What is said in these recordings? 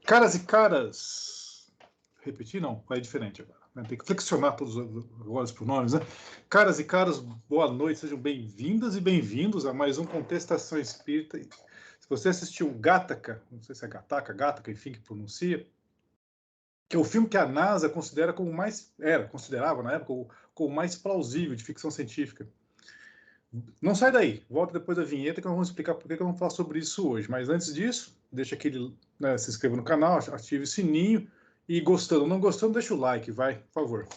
Caras e caras, repetir não, vai diferente agora. Né? Tem que flexionar todos agora os pronomes, né? Caras e caras, boa noite, sejam bem-vindas e bem-vindos a mais um Contestação Espírita. Se você assistiu Gattaca, não sei se é Gattaca, enfim, que pronuncia, que é o filme que a NASA considera como considerava na época como mais plausível de ficção científica. Não sai daí, volta depois da vinheta que nós vamos explicar por que eu vou falar sobre isso hoje. Mas antes disso, deixa aquele, né, se inscreva no canal, ative o sininho e gostando ou não gostando, deixa o like, vai, por favor.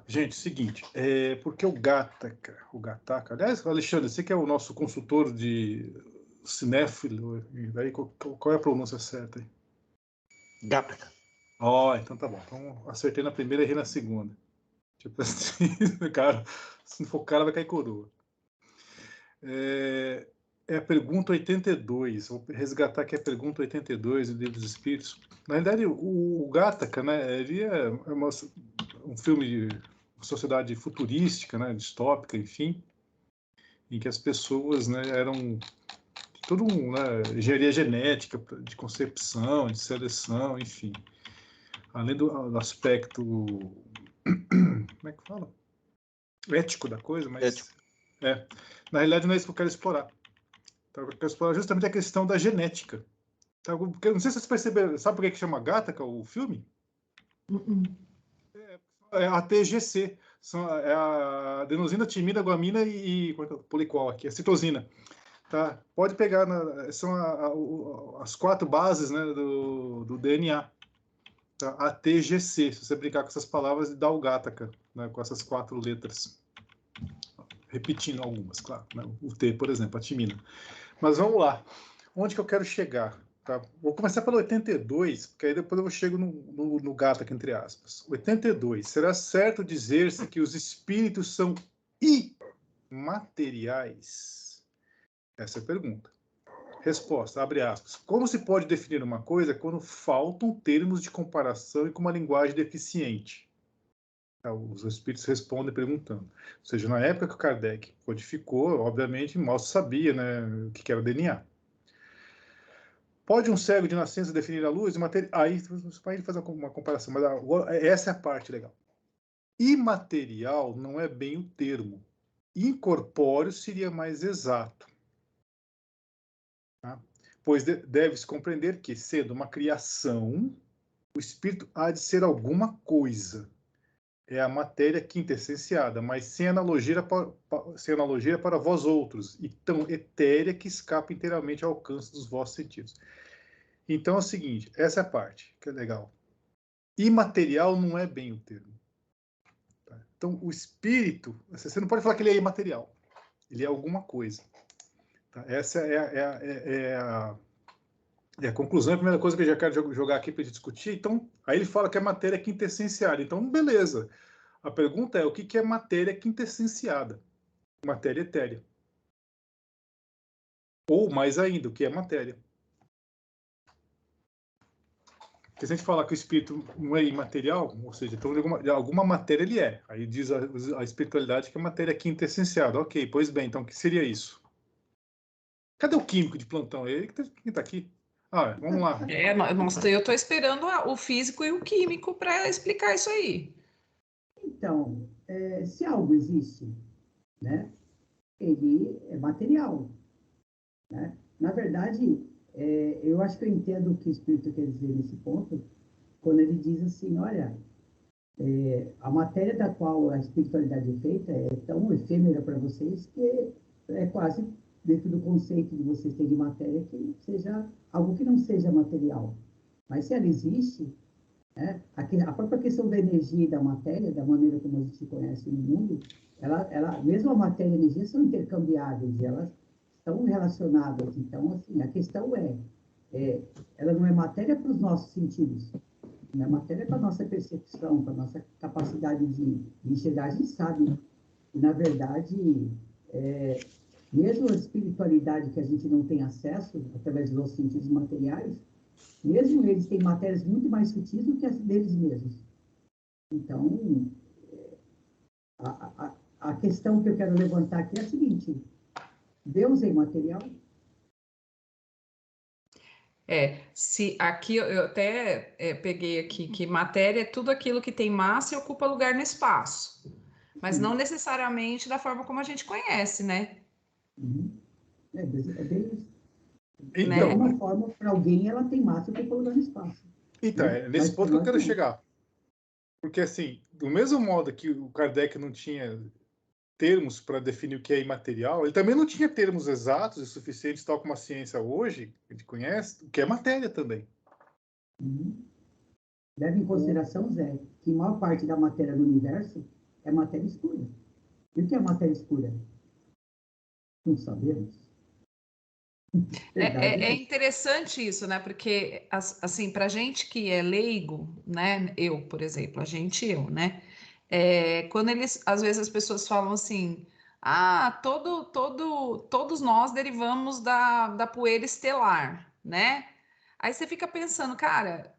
Gente, seguinte, porque o Gattaca, aliás, Alexandre, você que é o nosso consultor de cinéfilo, aí, qual é a pronúncia certa aí? Gattaca. Então tá bom. Então acertei na primeira e errei na segunda. Tipo assim, cara, se não for o cara, vai cair coroa. É a pergunta 82. Vou resgatar aqui a pergunta 82 do Livro dos Espíritos. Na verdade, o Gattaca, né, ele é um filme de uma sociedade futurística, né, distópica, enfim, em que as pessoas, né, eram tudo engenharia genética, de concepção, de seleção, enfim. Além do aspecto, como é que fala? Ético da coisa, mas... Ético. Na realidade, não é isso que eu quero explorar. Então, eu quero explorar justamente a questão da genética. Então, porque, não sei se vocês perceberam, sabe por que chama Gattaca o filme? É a TGC, é a adenosina, timina, guanina e policol aqui, a citosina. Tá? Pode pegar, são as 4 bases, né, do DNA. Tá? A TGC, se você brincar com essas palavras, dá o Gattaca, né, com essas 4 letras. Repetindo algumas, claro. Né? O T, por exemplo, a timina. Mas vamos lá. Onde que eu quero chegar? Tá? Vou começar pelo 82, porque aí depois eu chego no Gattaca, entre aspas. 82. Será certo dizer-se que os espíritos são imateriais? Essa é a pergunta. Resposta, abre aspas. Como se pode definir uma coisa quando faltam termos de comparação e com uma linguagem deficiente? Os espíritos respondem perguntando. Ou seja, na época que o Kardec codificou, obviamente, mal se sabia, né, o que era DNA. Pode um cego de nascença definir a luz? Aí você pode fazer uma comparação, mas essa é a parte legal. Imaterial não é bem o termo. Incorpóreo seria mais exato. Tá? Pois deve-se compreender que, sendo uma criação, o espírito há de ser alguma coisa. É a matéria quintessenciada, mas sem analogia para vós outros, e tão etérea que escapa inteiramente ao alcance dos vossos sentidos. Então é o seguinte, essa é a parte que é legal. Imaterial não é bem o termo. Tá? Então o espírito, você não pode falar que ele é imaterial, ele é alguma coisa. Tá? Essa é a conclusão, a primeira coisa que eu já quero jogar aqui para discutir. Então, aí ele fala que a matéria é quintessenciada. Então, beleza. A pergunta é, o que é matéria quintessenciada? Matéria etérea. Ou, mais ainda, o que é matéria? Porque se a gente falar que o espírito não é imaterial, ou seja, então de alguma matéria ele é. Aí diz a espiritualidade que a matéria é quintessenciada. Ok, pois bem, então o que seria isso? Cadê o químico de plantão? Ele que está aqui. Vamos lá. Eu estou esperando o físico e o químico para explicar isso aí. Então, se algo existe, né, ele é material. Né? Na verdade, eu acho que eu entendo o que o Espírito quer dizer nesse ponto, quando ele diz assim, olha, a matéria da qual a espiritualidade é feita é tão efêmera para vocês que é quase dentro do conceito de vocês terem matéria que seja algo que não seja material. Mas se ela existe, a própria questão da energia e da matéria, da maneira como a gente conhece no mundo, mesmo a matéria e a energia são intercambiáveis, elas estão relacionadas. Então, assim, a questão ela não é matéria para os nossos sentidos, não é matéria para a nossa percepção, para a nossa capacidade de enxergar. A gente sabe que, na verdade, mesmo a espiritualidade que a gente não tem acesso através dos nossos sentidos materiais, mesmo eles têm matérias muito mais sutis do que as deles mesmos. Então, a questão que eu quero levantar aqui é a seguinte: Deus é imaterial? Se aqui eu até peguei aqui que matéria é tudo aquilo que tem massa e ocupa lugar no espaço, mas não necessariamente da forma como a gente conhece, né? Uhum. É bem isso. De Né? alguma forma, para alguém, ela tem massa e ocupa lugar no espaço. Então, Né? é nesse Mas ponto para que eu nós, quero não. chegar. Porque, assim, do mesmo modo que o Kardec não tinha termos para definir o que é imaterial, ele também não tinha termos exatos e suficientes, tal como a ciência hoje, que a gente conhece, o que é matéria também. Uhum. Leve em consideração, Zé, que a maior parte da matéria do universo é matéria escura. E o que é matéria escura? Não sabemos. Verdade É é. interessante isso, né? Porque, assim, para gente que é leigo, né? Eu, por exemplo, né? Quando às vezes as pessoas falam assim, todos nós derivamos da poeira estelar, né? Aí você fica pensando, cara,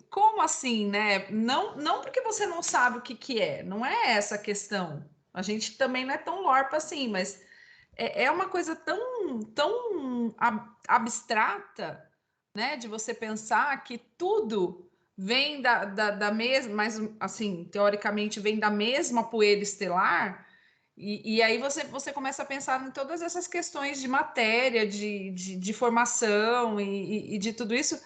como assim, né? Não porque você não sabe o que é, não é essa a questão. A gente também não é tão lorpa assim, mas é uma coisa tão abstrata, né? De você pensar que tudo vem da mesma, mas assim, teoricamente vem da mesma poeira estelar, e aí você começa a pensar em todas essas questões de matéria, de formação e de tudo isso.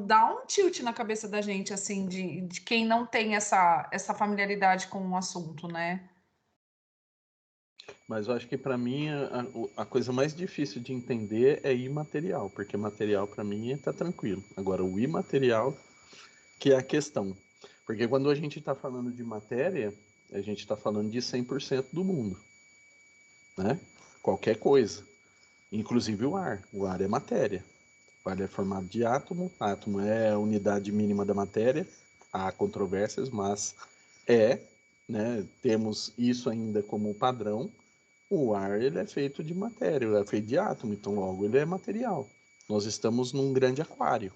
Dá um tilt na cabeça da gente, assim, de quem não tem essa familiaridade com o assunto, né? Mas eu acho que para mim a coisa mais difícil de entender é imaterial, porque material para mim está tranquilo. Agora o imaterial que é a questão. Porque quando a gente está falando de matéria, a gente está falando de 100% do mundo, né? Qualquer coisa, inclusive o ar. O ar é matéria. O ar é formado de átomo, átomo é a unidade mínima da matéria. Há controvérsias, mas é, né? Temos isso ainda como padrão. O ar ele é feito de matéria, ele é feito de átomo, então logo ele é material. Nós estamos num grande aquário,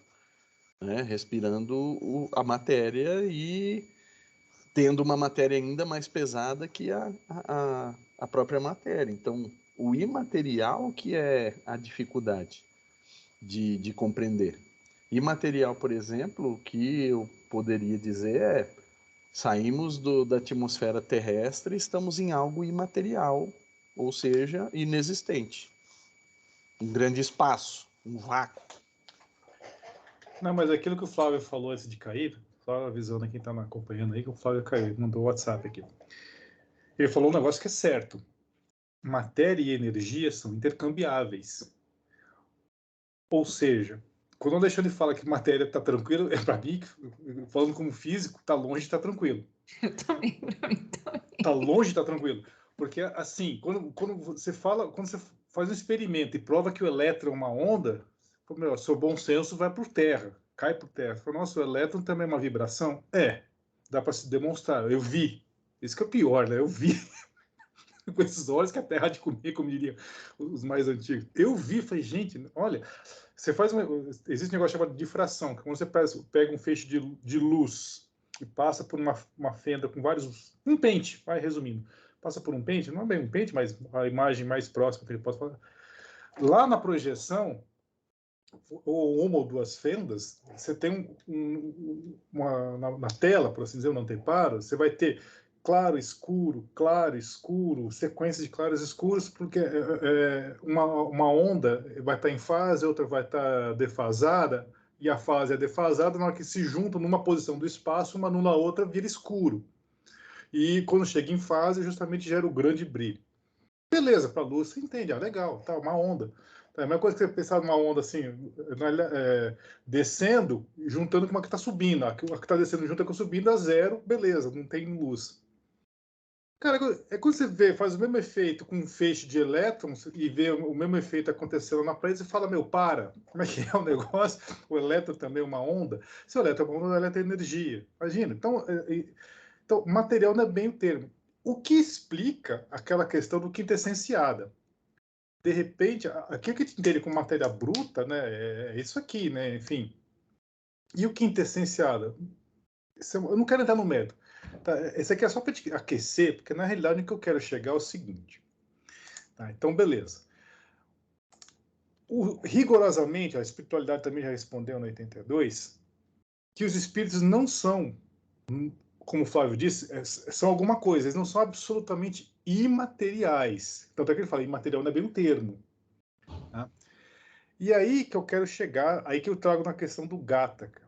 né? Respirando a matéria e tendo uma matéria ainda mais pesada que a própria matéria. Então, o imaterial que é a dificuldade de compreender. Imaterial, por exemplo, o que eu poderia dizer é: saímos da atmosfera terrestre e estamos em algo imaterial, ou seja, inexistente. Um grande espaço, um vácuo. Não, mas aquilo que o Flávio falou antes de cair, só avisando a quem está acompanhando aí, que o Flávio caiu, mandou o WhatsApp aqui. Ele falou um negócio que é certo. Matéria e energia são intercambiáveis. Ou seja, quando o Alexandre fala que matéria está tranquilo, é para mim, falando como físico, está longe de estar tranquilo. Eu também, para mim também. Está longe de estar tranquilo. Porque, assim, quando você faz um experimento e prova que o elétron é uma onda, meu, seu bom senso vai por terra, cai por terra. Você fala, nossa, o elétron também é uma vibração? Dá para se demonstrar. Eu vi. Isso que é o pior, né? Eu vi com esses olhos que a terra há de comer, como diriam os mais antigos. Eu vi, falei, gente, olha, existe um negócio chamado difração, que quando você pega um feixe de luz e passa por uma fenda com vários, um pente, vai resumindo, passa por um pente, não é bem um pente, mas a imagem mais próxima que ele pode falar. Lá na projeção, ou uma ou duas fendas, você tem na tela, por assim dizer, no anteparo, você vai ter claro, escuro, sequência de claros e escuros, porque uma onda vai estar em fase, outra vai estar defasada, e a fase é defasada, na hora que se juntam numa posição do espaço, uma anula a outra, vira escuro. E quando chega em fase, justamente gera o grande brilho. Beleza, para a luz, você entende, legal, tá, uma onda. É a mesma coisa que você pensar numa onda assim, descendo, juntando com uma que está subindo. A que está descendo junto com a subindo dá zero, beleza, não tem luz. Cara, é quando você faz o mesmo efeito com um feixe de elétrons e vê o mesmo efeito acontecendo na parede, você fala, meu, para, como é que é o negócio? O elétron também é uma onda? Se o elétron é uma onda, o elétron é energia. Imagina. Então, material não é bem o termo. O que explica aquela questão do quintessenciada? De repente, aquilo que a gente entende como matéria bruta, né, é isso aqui, né, enfim. E o quintessenciada? eu não quero entrar no método. Tá? Esse aqui é só para te aquecer, porque na realidade o que eu quero chegar é o seguinte. Tá? Então, beleza. Rigorosamente, a espiritualidade também já respondeu no 82, que os espíritos não são, como o Flávio disse, são alguma coisa, eles não são absolutamente imateriais. Tanto é que ele fala, imaterial não é bem um termo. Tá? E aí que eu quero chegar, aí que eu trago na questão do Gátaka.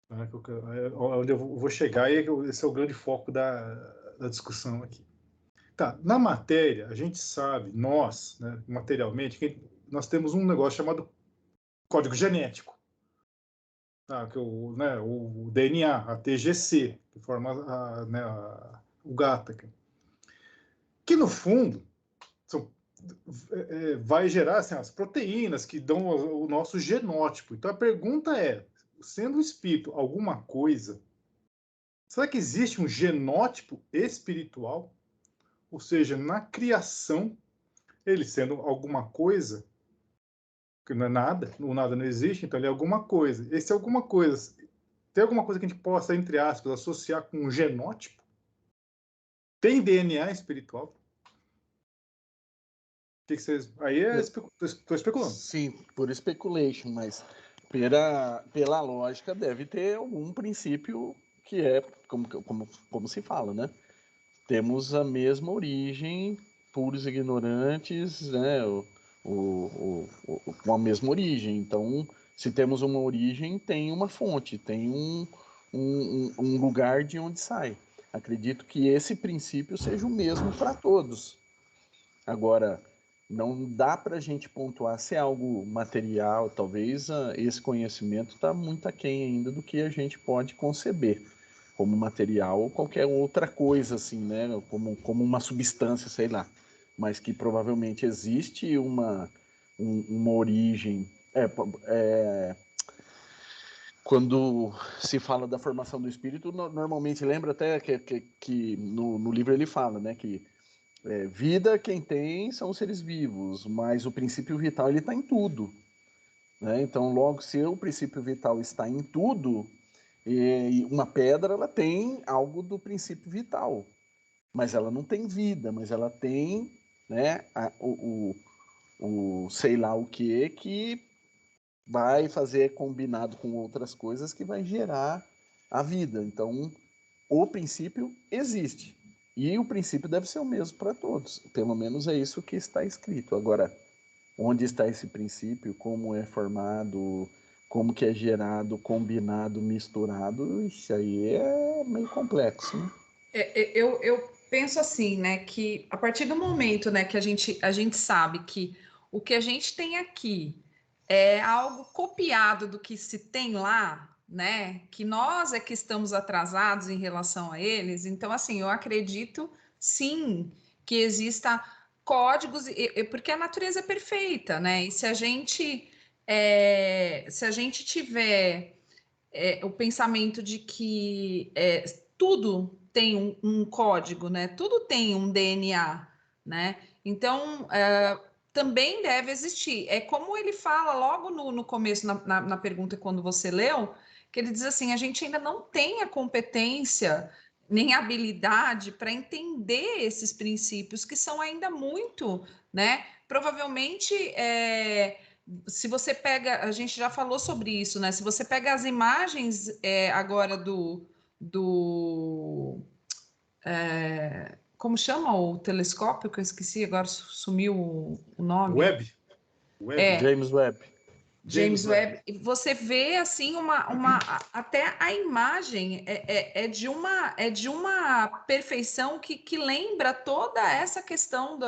Tá? Onde eu vou chegar, e esse é o grande foco da discussão aqui. Tá, na matéria, a gente sabe, nós, né, materialmente, que nós temos um negócio chamado código genético. Tá, que o DNA, a TGC, que forma o Gátaka. Que, no fundo, vai gerar assim, as proteínas que dão o nosso genótipo. Então, a pergunta é, sendo o espírito alguma coisa, será que existe um genótipo espiritual? Ou seja, na criação, ele sendo alguma coisa, que não é nada, o nada não existe, então ele é alguma coisa. Esse é alguma coisa. Tem alguma coisa que a gente possa, entre aspas, associar com um genótipo? Tem DNA espiritual? O que vocês... Aí estou especulando. Sim, por speculation, mas pela lógica deve ter algum princípio que é, como se fala, né? Temos a mesma origem, puros ignorantes, né? Com a mesma origem. Então, se temos uma origem, tem uma fonte, tem um lugar de onde sai. Acredito que esse princípio seja o mesmo para todos. Agora, não dá para a gente pontuar se é algo material, talvez esse conhecimento está muito aquém ainda do que a gente pode conceber como material ou qualquer outra coisa, assim, né? Como uma substância, sei lá. Mas que provavelmente existe uma origem. Quando se fala da formação do espírito, normalmente lembra até que no livro ele fala, né? Que vida quem tem são os seres vivos, mas o princípio vital ele está em tudo. Né? Então, logo, se o princípio vital está em tudo, e uma pedra ela tem algo do princípio vital, mas ela não tem vida, mas ela tem, né, o sei lá o que vai fazer combinado com outras coisas que vai gerar a vida. Então, o princípio existe. E o princípio deve ser o mesmo para todos. Pelo menos é isso que está escrito. Agora, onde está esse princípio, como é formado, como que é gerado, combinado, misturado, isso aí é meio complexo, né? Eu penso assim, né, que a partir do momento, né, que a gente sabe que o que a gente tem aqui é algo copiado do que se tem lá, né, que nós é que estamos atrasados em relação a eles, então, assim, eu acredito, sim, que exista códigos, porque a natureza é perfeita, né, e se a gente tiver o pensamento de que tudo tem um código, né? Tudo tem um DNA, né? Então, também deve existir. É como ele fala logo no começo, na pergunta, quando você leu, que ele diz assim: a gente ainda não tem a competência nem a habilidade para entender esses princípios que são ainda muito, né? Provavelmente se você pega, a gente já falou sobre isso, né? Se você pega as imagens agora como chama o telescópio que eu esqueci, agora sumiu o nome. Webb? James Webb. James Webb, você vê assim até a imagem é de uma perfeição que lembra toda essa questão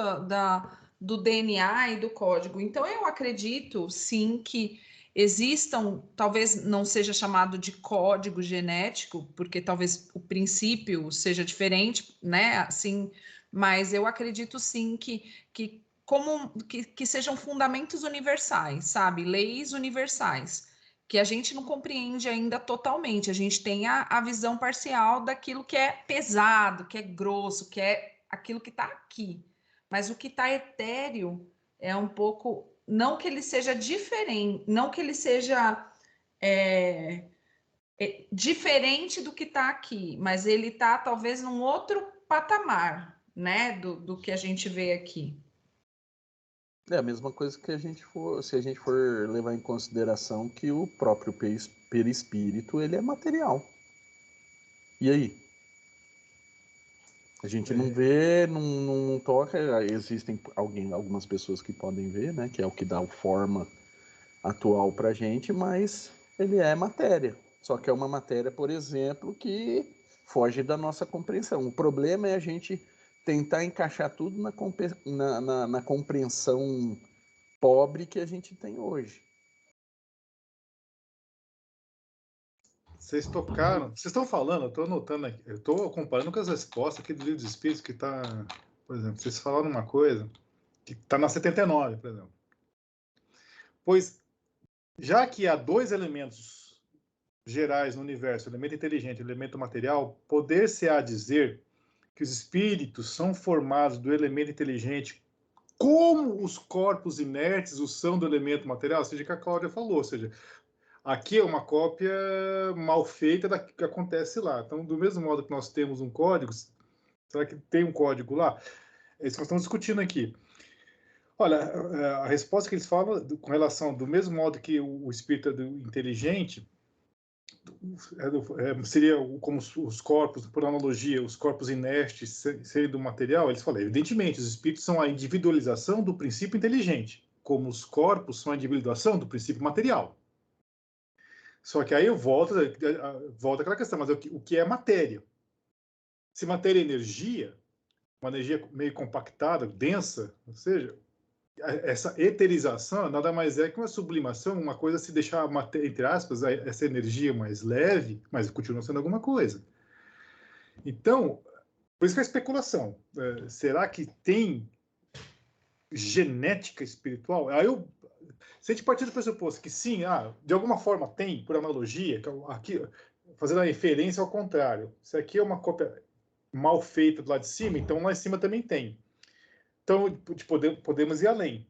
do DNA e do código. Então eu acredito sim que existam, talvez não seja chamado de código genético, porque talvez o princípio seja diferente, né? Assim, mas eu acredito sim que sejam fundamentos universais, sabe? Leis universais, que a gente não compreende ainda totalmente. A gente tem a visão parcial daquilo que é pesado, que é grosso, que é aquilo que está aqui. Mas o que está etéreo é um pouco. Não que ele seja diferente, não que ele seja diferente do que está aqui, mas ele está talvez num outro patamar, né, do que a gente vê aqui. É a mesma coisa que se a gente for levar em consideração que o próprio perispírito, ele é material. E aí? A gente não vê, não toca, existem algumas pessoas que podem ver, né, que é o que dá a forma atual pra gente, mas ele é matéria. Só que é uma matéria, por exemplo, que foge da nossa compreensão. O problema é a gente tentar encaixar tudo na compreensão pobre que a gente tem hoje. Vocês tocaram, vocês estão falando, eu estou anotando aqui, eu estou comparando com as respostas aqui do Livro dos Espíritos, que está, por exemplo, vocês falaram uma coisa que está na 79, por exemplo. Pois, já que há dois elementos gerais no universo, o elemento inteligente e o elemento material, poder-se-á dizer que os espíritos são formados do elemento inteligente como os corpos inertes o são do elemento material, ou seja, que a Cláudia falou, ou seja, aqui é uma cópia mal feita da que acontece lá. Então, do mesmo modo que nós temos um código, será que tem um código lá? É isso que nós estamos discutindo aqui. Olha, a resposta que eles falam com relação, do mesmo modo que o espírito é inteligente, seria como os corpos, por analogia, os corpos inertes serem do material, eles falam, evidentemente, os espíritos são a individualização do princípio inteligente, como os corpos são a individuação do princípio material. Só que aí eu volto àquela questão, mas o que é matéria? Se matéria é energia, uma energia meio compactada, densa, ou seja, essa eterização nada mais é que uma sublimação, uma coisa se deixar, entre aspas, essa energia mais leve, mas continua sendo alguma coisa. Então, por isso que a especulação. Será que tem genética espiritual? Aí se a gente partir do pressuposto que sim, de alguma forma tem, por analogia, aqui, fazendo a referência ao contrário, isso aqui é uma cópia mal feita do lado de cima, então lá em cima também tem. Então, podemos ir além.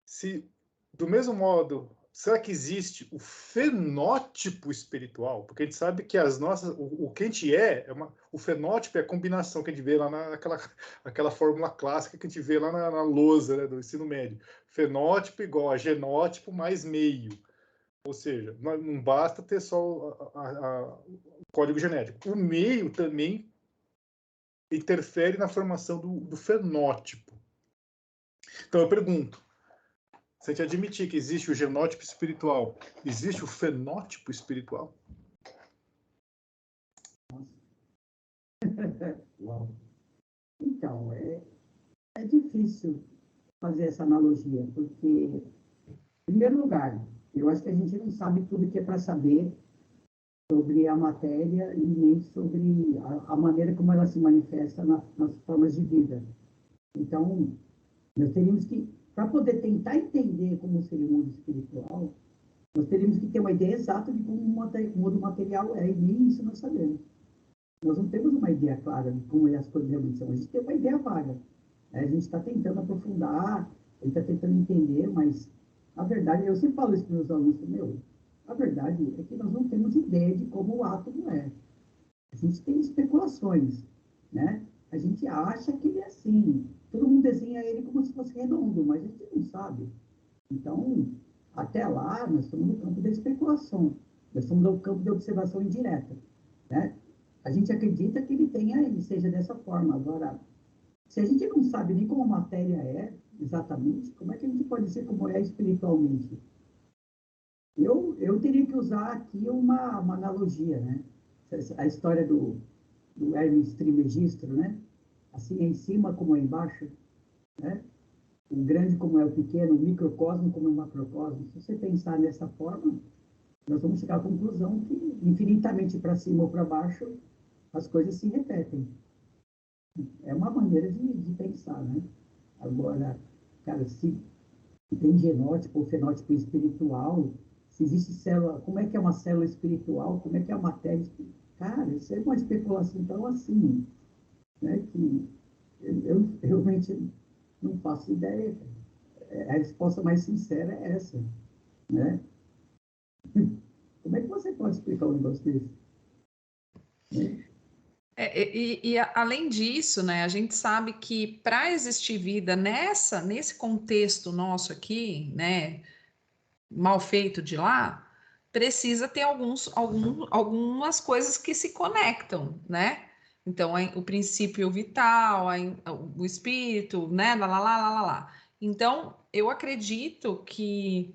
Se, do mesmo modo, será que existe o fenótipo espiritual? Porque a gente sabe que o que a gente o fenótipo é a combinação que a gente vê lá naquela fórmula clássica que a gente vê lá na lousa, né, do ensino médio. Fenótipo igual a genótipo mais meio. Ou seja, não basta ter só o código genético. O meio também interfere na formação do fenótipo. Então eu pergunto, se a gente admitir que existe o genótipo espiritual, existe o fenótipo espiritual? Então, é difícil fazer essa analogia, porque, em primeiro lugar, eu acho que a gente não sabe tudo que é para saber sobre a matéria e nem sobre a maneira como ela se manifesta nas formas de vida. Então, nós teríamos que, para poder tentar entender como seria o mundo espiritual, nós teríamos que ter uma ideia exata de como o mundo material é, e nem isso nós sabemos. Nós não temos uma ideia clara de como as coisas realmente são. A gente tem uma ideia vaga. A gente está tentando aprofundar, a gente está tentando entender, mas a verdade, eu sempre falo isso para os meus alunos, a verdade é que nós não temos ideia de como o átomo é. A gente tem especulações, né? A gente acha que ele é assim. Todo mundo desenha ele como se fosse redondo, mas a gente não sabe. Então, até lá, nós estamos no campo da especulação. Nós estamos no campo da observação indireta, né? A gente acredita que ele seja dessa forma. Agora, se a gente não sabe nem como a matéria é exatamente, como é que a gente pode dizer como é espiritualmente? Eu teria que usar aqui uma analogia, né? A história do Hermes Trismegisto, né? Assim é em cima como é embaixo, né? O grande como é o pequeno, o microcosmo como é o macrocosmo. Se você pensar dessa forma, nós vamos chegar à conclusão que infinitamente para cima ou para baixo as coisas se repetem. É uma maneira de pensar, né? Agora, cara, se tem genótipo ou fenótipo espiritual, se existe célula, como é que é uma célula espiritual, como é que é a matéria espiritual? Cara, isso é uma especulação tão assim, né, que eu realmente não faço ideia. A resposta mais sincera é essa, né? Como é que você pode explicar um negócio desse? Né? Além disso, né, a gente sabe que para existir vida nesse contexto nosso aqui, né, mal feito de lá, precisa ter algumas coisas que se conectam, né? Então, o princípio vital, o espírito, né? Lá. Então, eu acredito que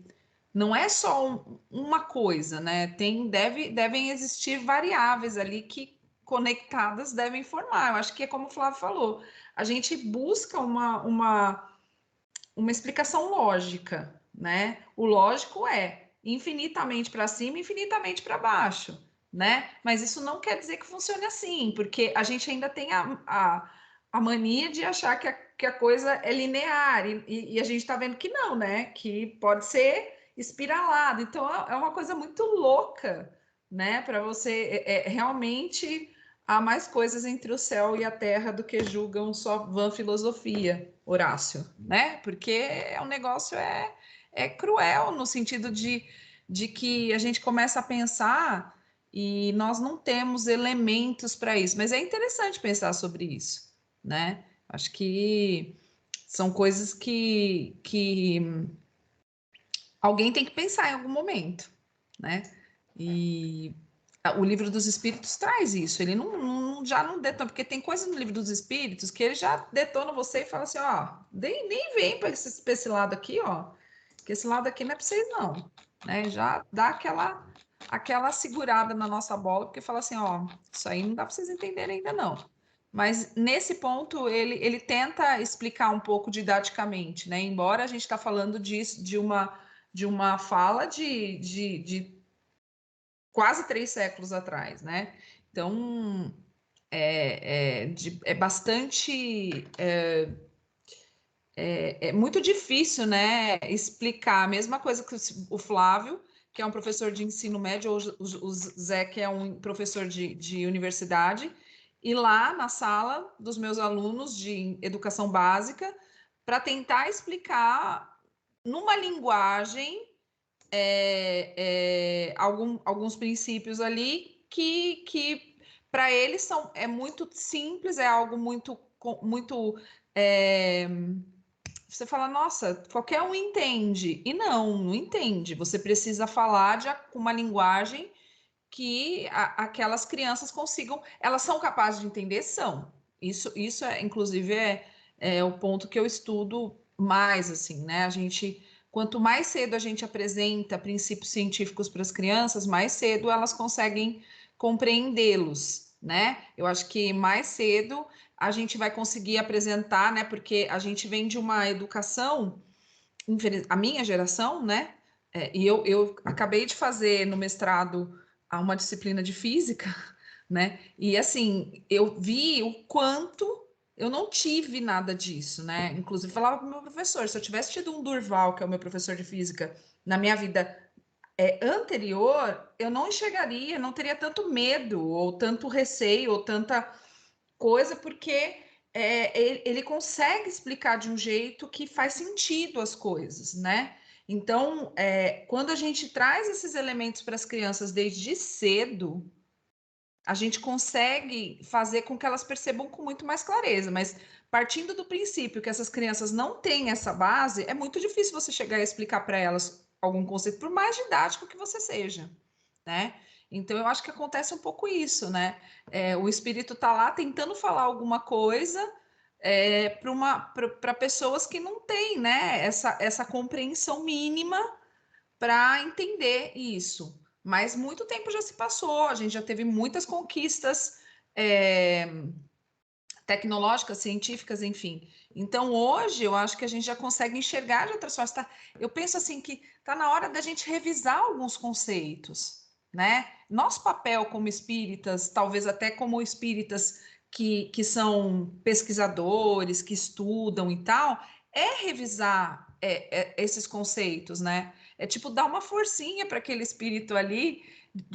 não é só uma coisa, né? Devem existir variáveis ali que conectadas devem formar. Eu acho que é como o Flávio falou, a gente busca uma explicação lógica, né? O lógico é infinitamente para cima, infinitamente para baixo, né? Mas isso não quer dizer que funcione assim, porque a gente ainda tem a mania de achar que a coisa é linear, e a gente está vendo que não, né? Que pode ser espiralado. Então é uma coisa muito louca, né? Para você realmente há mais coisas entre o céu e a terra do que julgam só vã filosofia, Horácio, né? Porque o negócio é cruel no sentido de que a gente começa a pensar e nós não temos elementos para isso. Mas é interessante pensar sobre isso, né? Acho que são coisas que alguém tem que pensar em algum momento, né? E o livro dos Espíritos traz isso. Ele já não detona, porque tem coisas no livro dos Espíritos que ele já detona você e fala assim, ó, nem vem para esse lado aqui, ó, que esse lado aqui não é para vocês não, né? Já dá aquela segurada na nossa bola, porque fala assim, ó, isso aí não dá para vocês entenderem ainda não. Mas nesse ponto ele tenta explicar um pouco didaticamente, né? Embora a gente está falando disso de uma fala de quase 3 séculos atrás, né? Então, é bastante... É muito difícil, né, explicar a mesma coisa que o Flávio, que é um professor de ensino médio, ou o Zé, que é um professor de universidade, e lá na sala dos meus alunos de educação básica, para tentar explicar numa linguagem alguns princípios ali que para eles é muito simples, é algo muito você fala, nossa, qualquer um entende. E não entende. Você precisa falar com uma linguagem que aquelas crianças consigam. Elas são capazes de entender? São. Isso inclusive, é o ponto que eu estudo mais, assim, né? Quanto mais cedo a gente apresenta princípios científicos para as crianças, mais cedo elas conseguem compreendê-los, né? Eu acho que mais cedo a gente vai conseguir apresentar, né? Porque a gente vem de uma educação, a minha geração, né? E eu acabei de fazer no mestrado uma disciplina de física, né? E assim, eu vi o quanto eu não tive nada disso, né? Inclusive, falava para o meu professor, se eu tivesse tido um Durval, que é o meu professor de física, na minha vida anterior, eu não enxergaria, não teria tanto medo, ou tanto receio, ou tanta coisa, porque ele consegue explicar de um jeito que faz sentido as coisas, né? Então, quando a gente traz esses elementos para as crianças desde cedo, a gente consegue fazer com que elas percebam com muito mais clareza, mas partindo do princípio que essas crianças não têm essa base, é muito difícil você chegar e explicar para elas algum conceito, por mais didático que você seja, né? Então, eu acho que acontece um pouco isso, né? O espírito está lá tentando falar alguma coisa para pessoas que não têm, né, essa compreensão mínima para entender isso. Mas muito tempo já se passou, a gente já teve muitas conquistas tecnológicas, científicas, enfim. Então, hoje, eu acho que a gente já consegue enxergar de outras formas. Eu penso assim que está na hora da gente revisar alguns conceitos, né? Nosso papel como espíritas, talvez até como espíritas que são pesquisadores, que estudam e tal, é revisar esses conceitos, né? É tipo dar uma forcinha para aquele espírito ali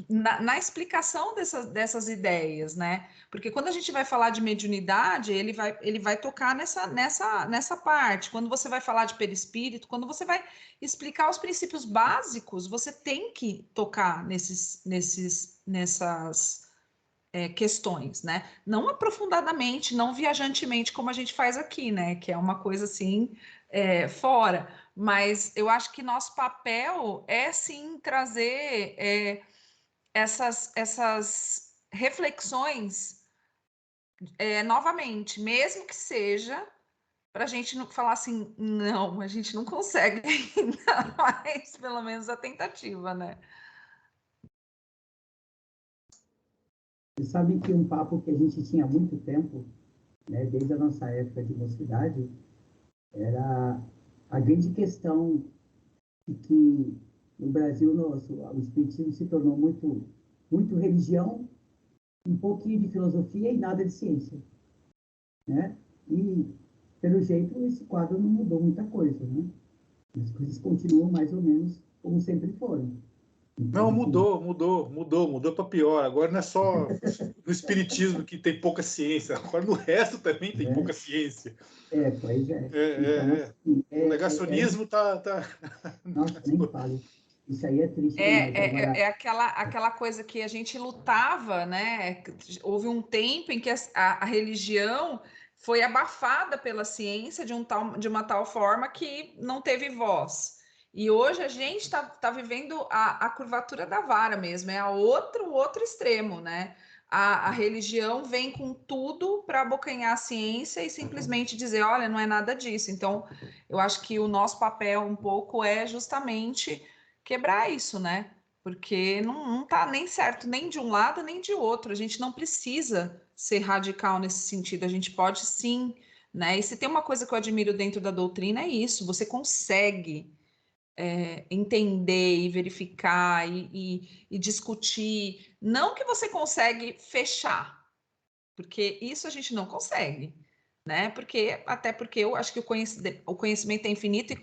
na explicação dessas ideias, né? Porque quando a gente vai falar de mediunidade, ele vai tocar nessa parte. Quando você vai falar de perispírito, quando você vai explicar os princípios básicos, você tem que tocar nessas questões, né? Não aprofundadamente, não viajantemente, como a gente faz aqui, né? Que é uma coisa assim, fora. Mas eu acho que nosso papel é sim trazer essas reflexões novamente, mesmo que seja para a gente não falar assim, não, a gente não consegue ainda, mas pelo menos a tentativa, né? Você sabe que um papo que a gente tinha há muito tempo, né, desde a nossa época de mocidade, era a grande questão de que no Brasil o espiritismo se tornou muito religião, um pouquinho de filosofia e nada de ciência, né? E pelo jeito esse quadro não mudou muita coisa, né? As coisas continuam mais ou menos como sempre foram. Então, Não, mudou para pior. Agora não é só no espiritismo que tem pouca ciência, agora no resto também tem pouca ciência. Pois é. Então, assim, o negacionismo tá... Nossa, nem falo. Isso aí é triste demais. Agora... É aquela coisa que a gente lutava, né? Houve um tempo em que a religião foi abafada pela ciência de uma tal forma que não teve voz. E hoje a gente está vivendo a curvatura da vara mesmo, é o outro extremo, né? A religião vem com tudo para abocanhar a ciência e simplesmente dizer, olha, não é nada disso. Então, eu acho que o nosso papel um pouco é justamente quebrar isso, né? Porque não está nem certo nem de um lado nem de outro. A gente não precisa ser radical nesse sentido. A gente pode sim, né? E se tem uma coisa que eu admiro dentro da doutrina é isso. Você consegue entender e verificar e discutir. Não que você consegue fechar, porque isso a gente não consegue, né? Até porque eu acho que o conhecimento é infinito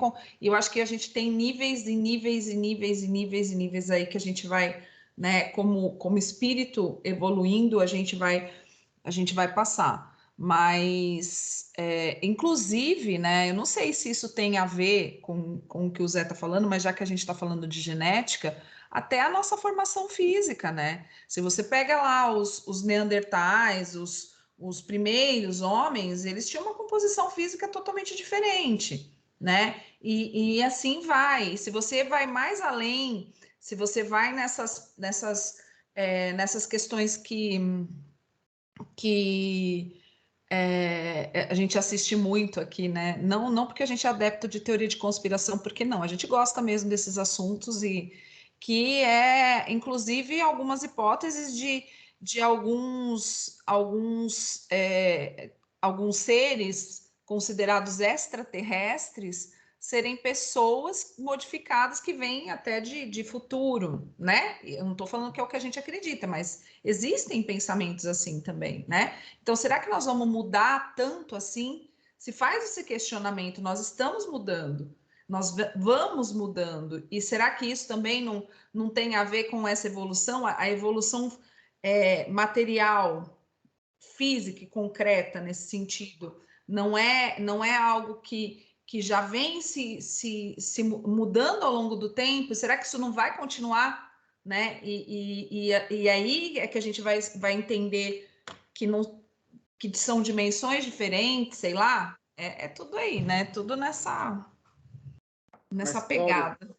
e eu acho que a gente tem níveis e níveis e níveis e níveis e níveis aí que a gente vai, né? Como espírito evoluindo, a gente vai passar. Mas, inclusive, né? Eu não sei se isso tem a ver com o que o Zé está falando, mas já que a gente está falando de genética, até a nossa formação física, né? Se você pega lá os neandertais, os primeiros homens, eles tinham uma composição física totalmente diferente, né? E assim vai. Se você vai mais além, se você vai nessas questões que a gente assiste muito aqui, né? Não porque a gente é adepto de teoria de conspiração, porque não, a gente gosta mesmo desses assuntos e que inclusive, algumas hipóteses de alguns seres considerados extraterrestres serem pessoas modificadas que vêm até de futuro, né? Eu não estou falando que é o que a gente acredita, mas existem pensamentos assim também, né? Então, será que nós vamos mudar tanto assim? Se faz esse questionamento, nós estamos mudando, nós vamos mudando, e será que isso também não tem a ver com essa evolução, a evolução material, física e concreta nesse sentido? Não é algo que já vem se mudando ao longo do tempo? Será que isso não vai continuar, né? E aí é que a gente vai entender que são dimensões diferentes, sei lá, tudo aí, né? Tudo nessa pegada.